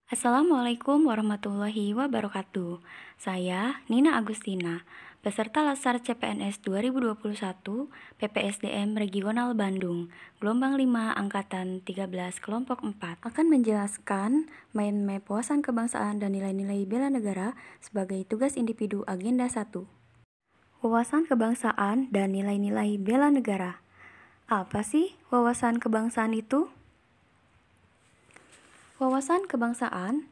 Assalamualaikum warahmatullahi wabarakatuh. Saya Nina Agustina, peserta Lasar CPNS 2021 PPSDM Regional Bandung, gelombang 5 angkatan 13 kelompok 4, akan menjelaskan mind map wawasan kebangsaan dan nilai-nilai bela negara sebagai tugas individu agenda 1. Wawasan kebangsaan dan nilai-nilai bela negara. Apa sih wawasan kebangsaan itu? Wawasan kebangsaan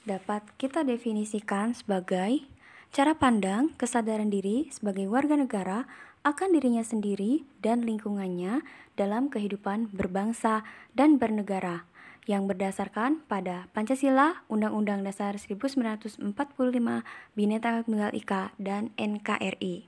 dapat kita definisikan sebagai cara pandang kesadaran diri sebagai warga negara akan dirinya sendiri dan lingkungannya dalam kehidupan berbangsa dan bernegara yang berdasarkan pada Pancasila, Undang-Undang Dasar 1945, Bhinneka Tunggal Ika, dan NKRI.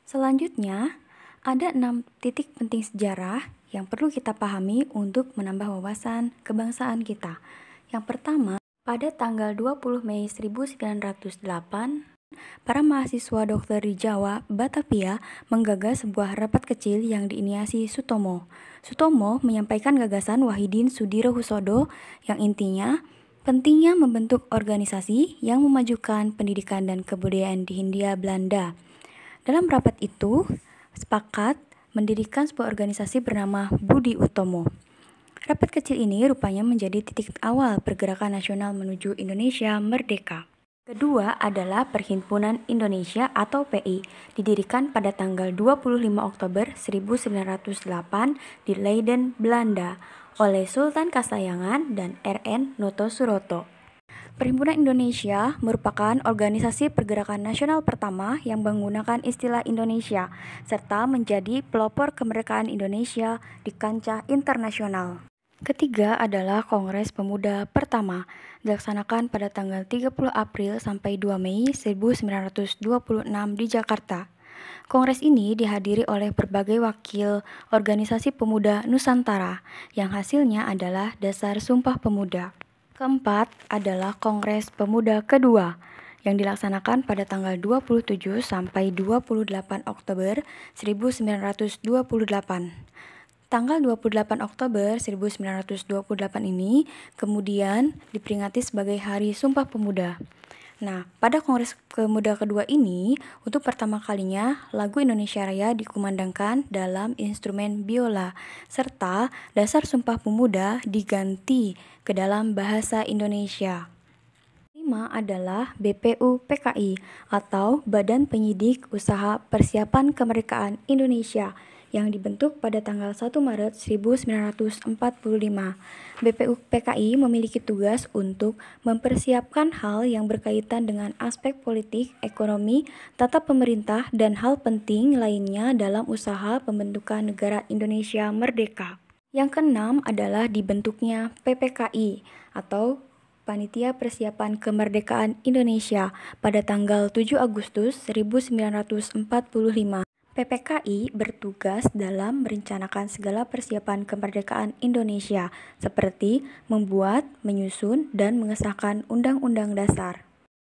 Selanjutnya, ada 6 titik penting sejarah yang perlu kita pahami untuk menambah wawasan kebangsaan kita. Yang pertama, pada tanggal 20 Mei 1908, para mahasiswa dokter di Jawa, Batavia, menggagas sebuah rapat kecil yang diinisiasi Sutomo. Sutomo menyampaikan gagasan Wahidin Sudirohusodo yang intinya pentingnya membentuk organisasi yang memajukan pendidikan dan kebudayaan di Hindia Belanda. Dalam rapat itu, sepakat mendirikan sebuah organisasi bernama Budi Utomo. Rapat kecil ini rupanya menjadi titik awal pergerakan nasional menuju Indonesia merdeka. Kedua adalah Perhimpunan Indonesia atau PI, didirikan pada tanggal 25 Oktober 1908 di Leiden, Belanda, oleh Sultan Kasayangan dan R.N. Noto Suroto. Perhimpunan Indonesia merupakan organisasi pergerakan nasional pertama yang menggunakan istilah Indonesia, serta menjadi pelopor kemerdekaan Indonesia di kancah internasional. Ketiga adalah Kongres Pemuda pertama, dilaksanakan pada tanggal 30 April sampai 2 Mei 1926 di Jakarta. Kongres ini dihadiri oleh berbagai wakil organisasi pemuda Nusantara, yang hasilnya adalah dasar Sumpah Pemuda. Keempat adalah Kongres Pemuda kedua yang dilaksanakan pada tanggal 27 sampai 28 Oktober 1928. Tanggal 28 Oktober 1928 ini kemudian diperingati sebagai Hari Sumpah Pemuda. Nah, pada Kongres Pemuda kedua ini, untuk pertama kalinya lagu Indonesia Raya dikumandangkan dalam instrumen biola, serta dasar Sumpah Pemuda diganti ke dalam bahasa Indonesia. 5 adalah BPUPKI atau Badan Penyidik Usaha Persiapan Kemerdekaan Indonesia yang dibentuk pada tanggal 1 Maret 1945. BPUPKI memiliki tugas untuk mempersiapkan hal yang berkaitan dengan aspek politik, ekonomi, tata pemerintah, dan hal penting lainnya dalam usaha pembentukan negara Indonesia merdeka. Yang keenam adalah dibentuknya PPKI atau Panitia Persiapan Kemerdekaan Indonesia pada tanggal 7 Agustus 1945. PPKI bertugas dalam merencanakan segala persiapan kemerdekaan Indonesia, seperti membuat, menyusun, dan mengesahkan Undang-Undang Dasar.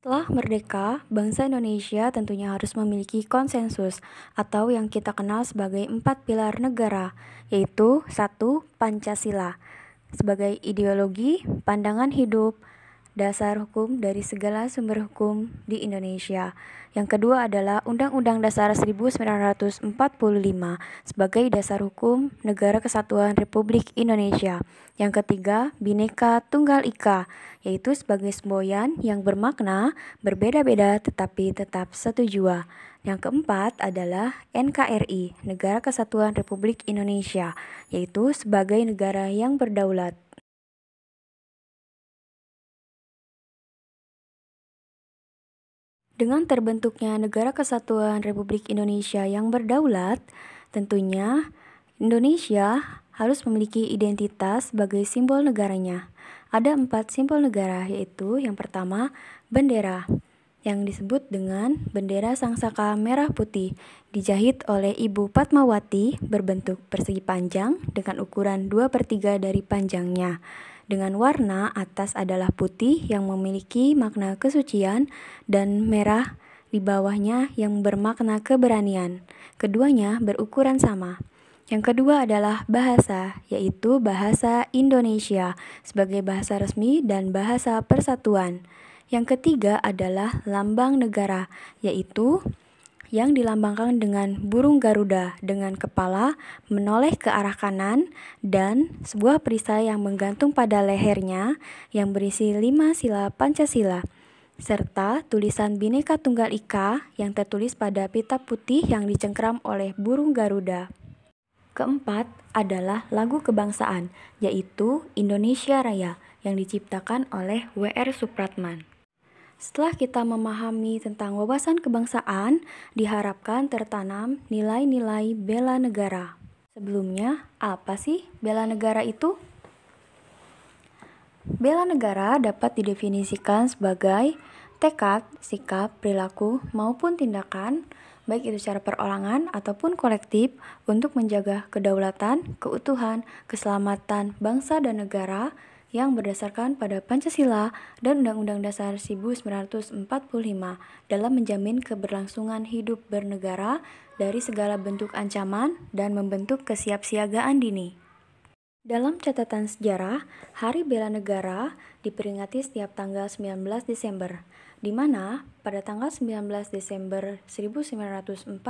Setelah merdeka, bangsa Indonesia tentunya harus memiliki konsensus atau yang kita kenal sebagai 4 pilar negara, yaitu 1. Pancasila sebagai ideologi, pandangan hidup, dasar hukum dari segala sumber hukum di Indonesia. Yang kedua adalah Undang-Undang Dasar 1945 sebagai dasar hukum Negara Kesatuan Republik Indonesia. Yang ketiga, Bhinneka Tunggal Ika, yaitu sebagai semboyan yang bermakna berbeda-beda tetapi tetap satu jua. Yang keempat adalah NKRI, Negara Kesatuan Republik Indonesia, yaitu sebagai negara yang berdaulat. Dengan terbentuknya Negara Kesatuan Republik Indonesia yang berdaulat, tentunya Indonesia harus memiliki identitas sebagai simbol negaranya. Ada 4 simbol negara, yaitu yang pertama, bendera, yang disebut dengan bendera Sangsaka merah putih, dijahit oleh Ibu Fatmawati berbentuk persegi panjang dengan ukuran 2/3 dari panjangnya. Dengan warna atas adalah putih yang memiliki makna kesucian dan merah di bawahnya yang bermakna keberanian. Keduanya berukuran sama. Yang kedua adalah bahasa, yaitu bahasa Indonesia sebagai bahasa resmi dan bahasa persatuan. Yang ketiga adalah lambang negara, yaitu yang dilambangkan dengan burung Garuda dengan kepala menoleh ke arah kanan dan sebuah perisai yang menggantung pada lehernya yang berisi 5 sila Pancasila, serta tulisan Bhinneka Tunggal Ika yang tertulis pada pita putih yang dicengkram oleh burung Garuda. Keempat adalah lagu kebangsaan, yaitu Indonesia Raya yang diciptakan oleh W.R. Supratman. Setelah kita memahami tentang wawasan kebangsaan, diharapkan tertanam nilai-nilai bela negara. Sebelumnya, apa sih bela negara itu? Bela negara dapat didefinisikan sebagai tekad, sikap, perilaku, maupun tindakan, baik itu secara perorangan ataupun kolektif, untuk menjaga kedaulatan, keutuhan, keselamatan bangsa dan negara yang berdasarkan pada Pancasila dan Undang-Undang Dasar 1945 dalam menjamin keberlangsungan hidup bernegara dari segala bentuk ancaman dan membentuk kesiapsiagaan dini. Dalam catatan sejarah, Hari Bela Negara diperingati setiap tanggal 19 Desember, di mana pada tanggal 19 Desember 1948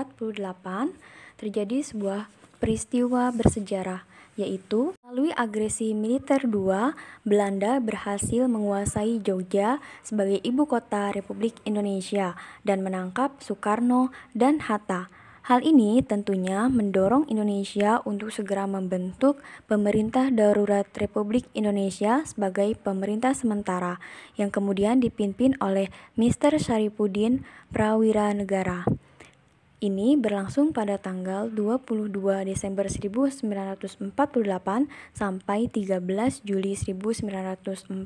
terjadi sebuah peristiwa bersejarah, yaitu melalui agresi militer II, Belanda berhasil menguasai Jogja sebagai ibu kota Republik Indonesia dan menangkap Soekarno dan Hatta. Hal ini tentunya mendorong Indonesia untuk segera membentuk Pemerintah Darurat Republik Indonesia sebagai pemerintah sementara yang kemudian dipimpin oleh Mr. Syarifuddin Prawiranegara. Ini berlangsung pada tanggal 22 Desember 1948 sampai 13 Juli 1949.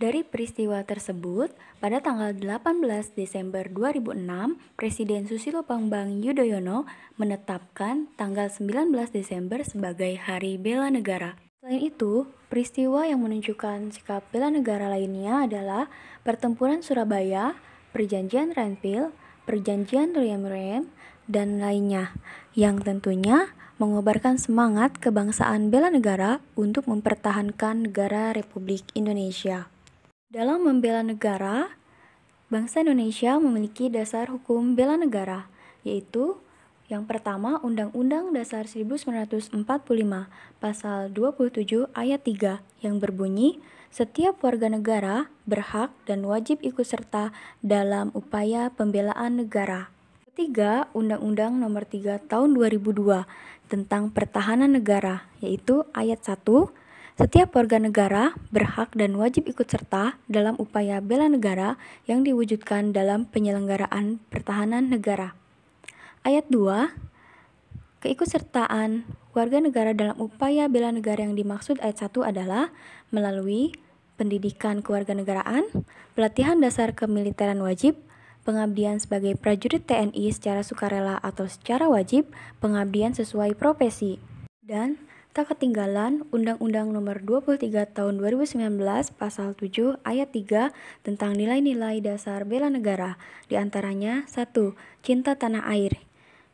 Dari peristiwa tersebut, pada tanggal 18 Desember 2006, Presiden Susilo Bambang Yudhoyono menetapkan tanggal 19 Desember sebagai Hari Bela Negara. Selain itu, peristiwa yang menunjukkan sikap bela negara lainnya adalah Pertempuran Surabaya, Perjanjian Renville, Perjanjian Riem-Riem, dan lainnya, yang tentunya mengobarkan semangat kebangsaan bela negara untuk mempertahankan negara Republik Indonesia. Dalam membela negara, bangsa Indonesia memiliki dasar hukum bela negara, yaitu yang pertama Undang-Undang Dasar 1945 Pasal 27 Ayat 3 yang berbunyi, setiap warga negara berhak dan wajib ikut serta dalam upaya pembelaan negara. Ketiga, Undang-Undang Nomor 3 Tahun 2002 tentang Pertahanan Negara, yaitu Ayat 1, setiap warga negara berhak dan wajib ikut serta dalam upaya bela negara yang diwujudkan dalam penyelenggaraan pertahanan negara. Ayat 2, keikutsertaan warga negara dalam upaya bela negara yang dimaksud ayat 1 adalah melalui pendidikan kewarganegaraan, pelatihan dasar kemiliteran wajib, pengabdian sebagai prajurit TNI secara sukarela atau secara wajib, pengabdian sesuai profesi. Dan tak ketinggalan Undang-Undang Nomor 23 Tahun 2019 Pasal 7 Ayat 3 tentang nilai-nilai dasar bela negara, di antaranya 1. Cinta tanah air.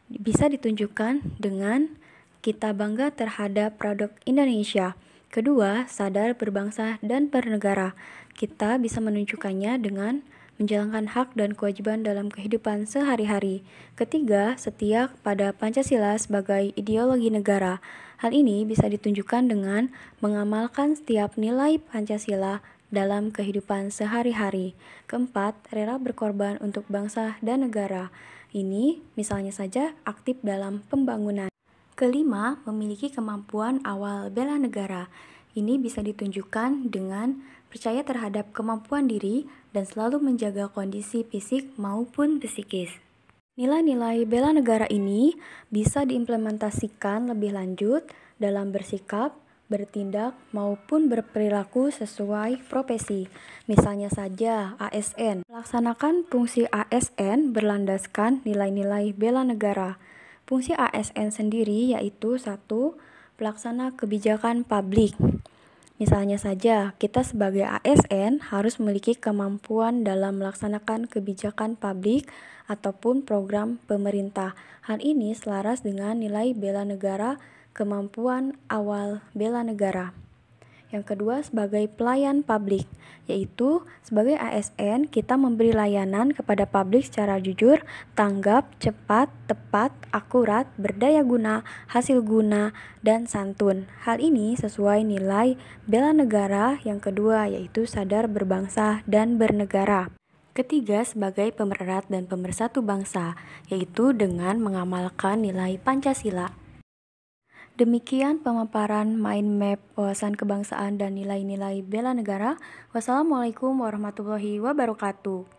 Bisa ditunjukkan dengan kita bangga terhadap produk Indonesia. Kedua, sadar berbangsa dan bernegara. Kita bisa menunjukkannya dengan menjalankan hak dan kewajiban dalam kehidupan sehari-hari. Ketiga, setia pada Pancasila sebagai ideologi negara. Hal ini bisa ditunjukkan dengan mengamalkan setiap nilai Pancasila dalam kehidupan sehari-hari. Keempat, rela berkorban untuk bangsa dan negara. Ini misalnya saja aktif dalam pembangunan. Kelima, memiliki kemampuan awal bela negara. Ini bisa ditunjukkan dengan percaya terhadap kemampuan diri dan selalu menjaga kondisi fisik maupun psikis. Nilai-nilai bela negara ini bisa diimplementasikan lebih lanjut dalam bersikap, bertindak, maupun berperilaku sesuai profesi. Misalnya saja ASN. Melaksanakan fungsi ASN berlandaskan nilai-nilai bela negara. Fungsi ASN sendiri yaitu 1. Pelaksana kebijakan publik, Misalnya saja, kita sebagai ASN harus memiliki kemampuan dalam melaksanakan kebijakan publik ataupun program pemerintah. Hal ini selaras dengan nilai bela negara, kemampuan awal bela negara. Yang kedua, sebagai pelayan publik, yaitu sebagai ASN kita memberi layanan kepada publik secara jujur, tanggap, cepat, tepat, akurat, berdaya guna, hasil guna, dan santun. Hal ini sesuai nilai bela negara. Yang kedua, yaitu sadar berbangsa dan bernegara. Ketiga, sebagai pemererat dan pemersatu bangsa, yaitu dengan mengamalkan nilai Pancasila. Demikian pemaparan mind map wawasan kebangsaan dan nilai-nilai bela negara. Wassalamualaikum warahmatullahi wabarakatuh.